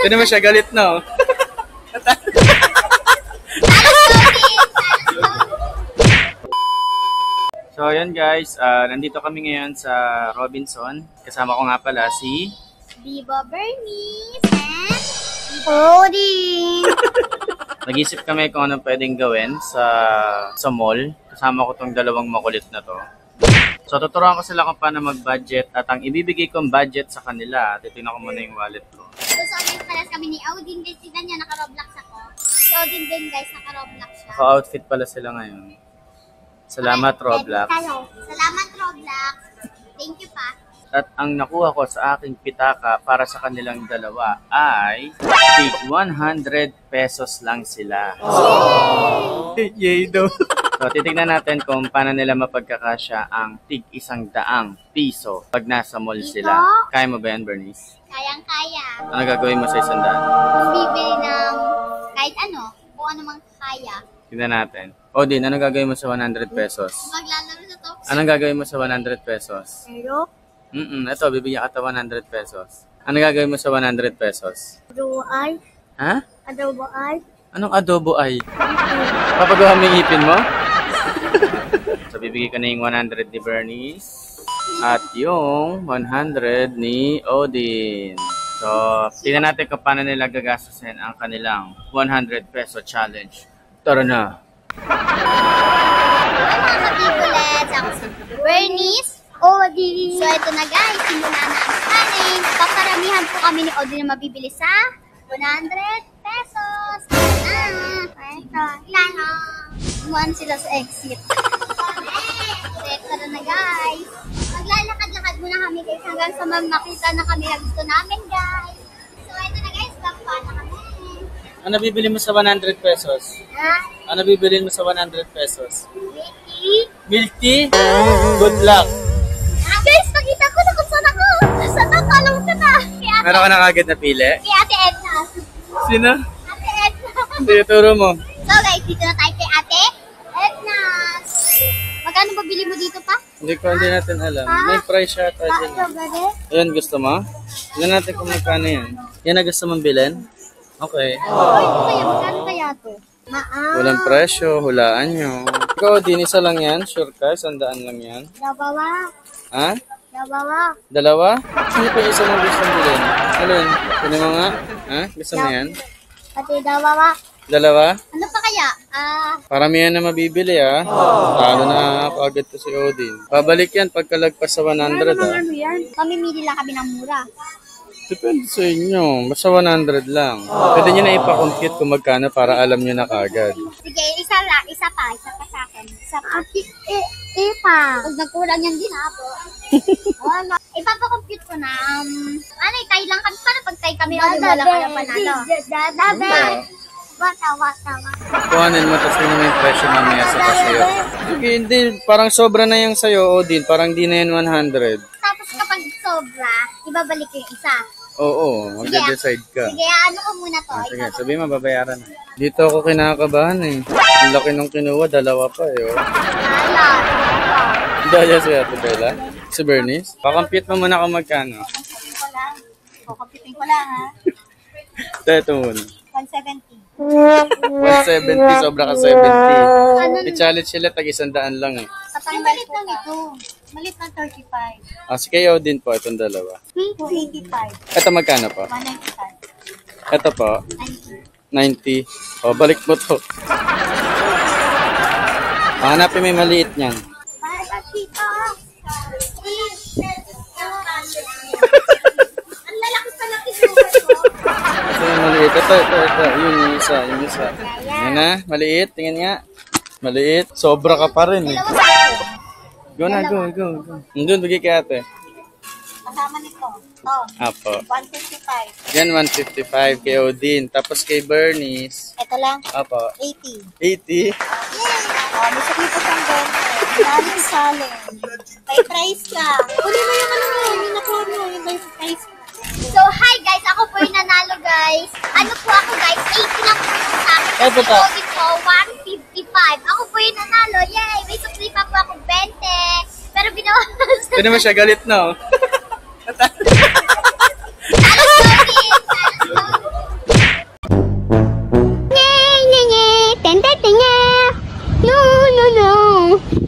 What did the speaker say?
Hindi naman siya galit, no? So, ayun guys. Nandito kami ngayon sa Robinson. Kasama ko nga pala si... Biba Bernice and Odin. Nag-isip kami kung ano pwedeng gawin sa mall. Kasama ko tong dalawang makulit na to. So, tuturuan ko sila kung paano mag-budget at ang ibibigay kong budget sa kanila. Titignan ko muna yung wallet ko. So, yung kalas kami ni Odin. Guys, tignan niya, naka-Roblox ako. Si Odin din, guys, naka-Roblox siya. Naka-outfit pala sila ngayon. Salamat, Roblox. Salamat, Roblox. Thank you pa. At ang nakuha ko sa aking pitaka para sa kanilang dalawa ay tig 100 pesos lang sila. Yay! Yay daw! So, titignan natin kung paano nila mapagkakasya ang tig 100 piso pag nasa mall sila. Kaya mo ba yan, Bernice? Kayang-kaya. Ano gagawin mo sa 100? Bibili ng kahit ano, kung ano mang kaya. Tignan natin. Odin, ano gagawin mo sa 100 pesos? Maglalaro sa top. Anong gagawin mo sa 100 pesos? Pero? Ito, bibigyan ka 100 pesos. Ano gagawin mo sa 100 pesos? Adobo ay? Ha? Adobo ay? Anong adobo ay? Papagawa mo yung ipin mo? So, bibigyan ka na yung 100 ni Bernice. At yung 100 ni Odin. So, tingnan natin kung paano nila gagastusin ang kanilang 100 peso challenge. Tara na! Mga kabibulets, ako si Bernice. Odin. So, ito na guys, simulan na ang challenge. Paparamihan po kami ni Odin na mabibili sa 100 pesos. Ito, ilan o? Umuan sila sa exit. Tara na guys. Maglalakad-lakad muna kami guys hanggang sa makita na kami ang gusto namin guys. So, ito na guys, baka na kami. Ano bibili mo sa 100 pesos? Ha? Ano bibili mo sa 100 pesos? Milky? Milk tea? Good luck! Guys, nakita ko na kung saan ako. Saan ako? Alam ko na. Meron ka na kagad na pili? Kay Ate Edna. Sino? Ate Edna. Hindi, turo mo. So guys, dito na tayo kay Ate Edna. Magkano ba bili mo dito pa? Hindi natin alam. May price siya ata dyan. Ayan, gusto mo? Tignan natin kung magkano yan. Yan na gusto mong bilhin? Okay. Ay, magkano kaya to? Walang presyo, hulaan nyo. Ikaw, din isa lang yan? Sure ka? 100 lang yan? Dabawa. Ha? Dabawa. Dalawa? Sino pa yung isa mong gusto mong bilhin? Alin? Sino mo nga? Ha? Gusto mo yan? Ate, dabawa. Dalawa? Ano pa kaya? Paramihan na mabibili ha. Talo na kagad to si Odin. Pabalik yan pagkalagpas sa 100 ha. Ano yan? Mamimili lang kami ng mura. Depende sa inyo. Basta 100 lang. Pwede nyo na ipakompute kung magkano para alam nyo na kagad. Sige, isa pa sa akin. Isa pa. Ipa. Pag nagkulang yan din ha po. Ipapakompute ko na. Tayo lang kami. Paano pag tayo kami wala ka na panalo? Wata. Kuhanin mo tapos yun yung presyo mamaya sa cashier. Sige, hindi. Parang sobra na yung sayo, Odin. Parang di na yan 100. Tapos kapag sobra, ibabalik ko yung isa. Oo, mag-decide ka. Sige, ano ko muna to. Sige, sabi mo, babayaran na. Dito ako kinakabahan eh. Ang laki nung kinuha, dalawa pa eh. Oh. Dahil si Ate Bella. Si Bernice. Pakampute mo muna kung magkano. Kukumpitin ko lang ha. Ito muna. 170. 170, sobra ka 70. I-challenge sila, tag-100 lang eh. Malit lang ito. Malit lang 35. Ah, si kayo din po, itong dalawa. 285. Ito magkano po? 195. Ito po, 90. O, balik mo to. Hanapin mo yung maliit niyan. Para dito. Ang lalaki pala kinuha ko. Ito yung maliit. Ito. Yung isa. Yan na, maliit. Tingnan nga. Maliit. Sobra ka pa rin eh. Go na, go. Doon, bigay kay ate. Kasama nito. Oh, Apo. 155. Yan, 155 kay Odin. Tapos kay Bernice. Ito lang. Apo. 80. 80. Yay! Oh, may sakito siyang bente. Saling. May price ka. Kunin mo yung ano mo, yung nakuha mo, yung may price ka. So, hi guys! Ako po yung nanalo guys. Ano po ako guys? 80 lang po yung sa akin. Ito Kasi po. Odin po, 155. Ako po yung nanalo. Yay! May supply pa po ako 20. Pero binawasan. Hindi naman siya galit, no? Talo, Odin! Talo, Odin! mo.